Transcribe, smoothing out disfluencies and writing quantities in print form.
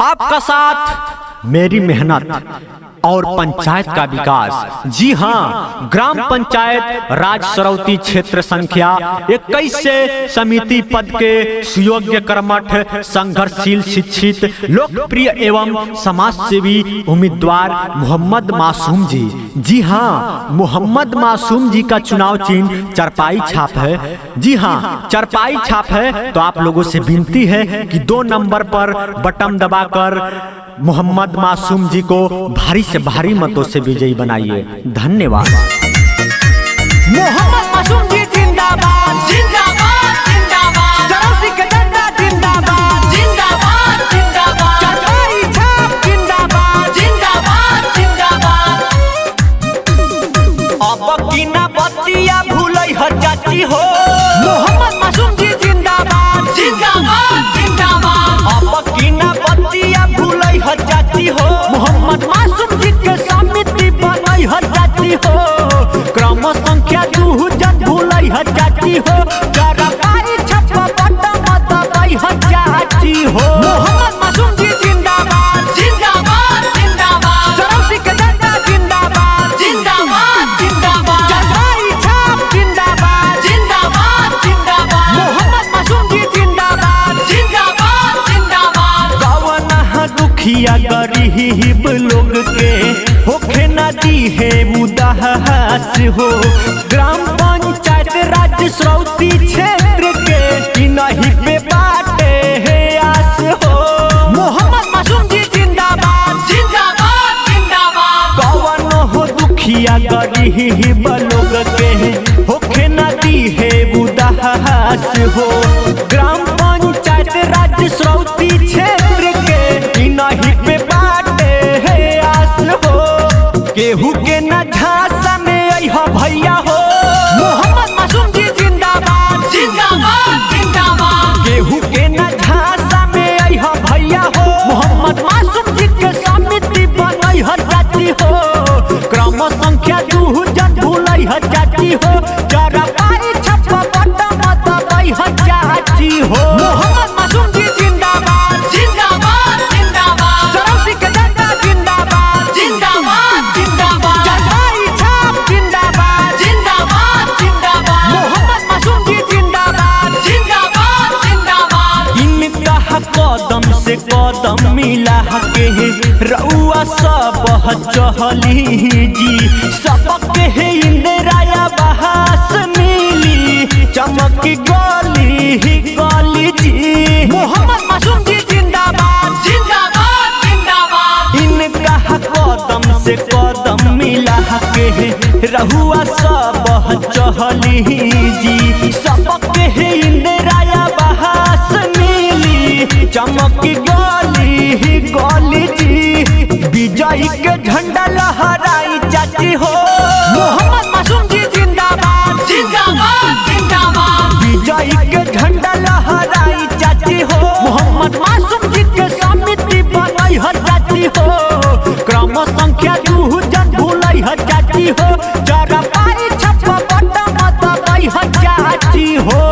आपका साथ मेरी मेहनत और पंचायत का विकास। जी हाँ, ग्राम पंचायत राज सरौती क्षेत्र संख्या 21 से समिति पद के सुयोग्य, कर्मठ, संघर्षशील, शिक्षित, लोकप्रिय एवं समाज सेवी उम्मीदवार मोहम्मद मासूम जी। जी हाँ, मोहम्मद मासूम जी का चुनाव चिन्ह चारपाई छाप है। जी हाँ, चारपाई छाप है। तो आप लोगों से विनती है कि 2 नंबर पर बटन दबाकर मोहम्मद मासूम जी को भारी से भारी मतों से विजयी बनाइए। धन्यवाद। मोहम्मद मासूम जी जिंदाबाद, जिंदाबाद, जिंदाबाद। सरौती के जनता जिंदाबाद, जिंदाबाद, जिंदाबाद। चारपाई छाप जिंदाबाद, जिंदाबाद, जिंदाबाद। अब की ना बतिया भूलै ह चाची हो। मोहम्मद मासूम जी जिंदाबाद, जिंदाबाद, जिंदाबाद। अब की ना बतिया भूलै ह चाची हो। मोहम्मद मासूम जी के समिति बनै ह चाची हो। क्रम संख्या 2 जन भूलै ह चाची हो। चारपाई छाप बटन दबाई ह चाची हो। मोहम्मद मासूम जी जिंदाबाद, जिंदाबाद, जिंदाबाद। सरौती के जनता जिंदाबाद, जिंदाबाद, जिंदाबाद। चारपाई छाप जिंदाबाद, जिंदाबाद, जिंदाबाद। मोहम्मद मासूम जी जिंदाबाद, जिंदाबाद, जिंदाबाद। कवना दुखिया गरीब लोग के होखे ना दी है उदास हो। ग्राम पंचायत राज सरौती क्षेत्र के नहीं पे बाटे है आस हो। मोहम्मद मासूम जी जिंदाबाद, जिंदाबाद, जिंदाबाद। कवनो हो दुखिया गरीब लोग के होखे ना दी है उदास हो। ग्राम पंचायत राज सरौती क्षेत्र के नहीं पे बाटे है आस हो। केहू के न झांसा में अइह भैया हो। मोहम्मद मासूम जी जिंदाबाद, जिंदाबाद, जिंदाबाद। केहू के न झांसा में अइह भैया हो। मोहम्मद मासूम जी के समिति बनै ह चाची हो। क्रम संख्या 2 जन भूलै ह चाची हो। चारपाई छाप बटन दबाई ह चाची हो। मोहम्मद मासूम जी जिंदाबाद, जिंदाबाद, जिंदाबाद। सरौती के जनता जिंदाबाद, जिंदाबाद, जिंदाबाद। चारपाई छाप जिंदाबाद, जिंदाबाद, जिंदाबाद। मोहम्मद मासूम जी जिंदाबाद, जिंदाबाद, जिंदाबाद। इनका कदम से कदम मिला के रउआ सब चहली जी। सबके इंदिराया बहास मिली चमक गली गली जी। मोहम्मद मासूम जी जिंदाबाद, जिंदाबाद, जिंदाबाद। इनका कदम से कदम मिला के रहुआ सब चहली जी। सबके इंदिराया बहास मिली चमक गली गली जी। विजय के झंडा लहराई चाची हो। मोहम्मद मासूम जी जिंदाबाद, जिंदाबाद, जिंदाबाद। विजय के झंडा लहराई चाची हो। मोहम्मद मासूम जी के समिति बनै ह चाची हो। क्रम संख्या 2 जन भूलै ह चाची हो। चारपाई छाप बटन दबाई ह चाची हो।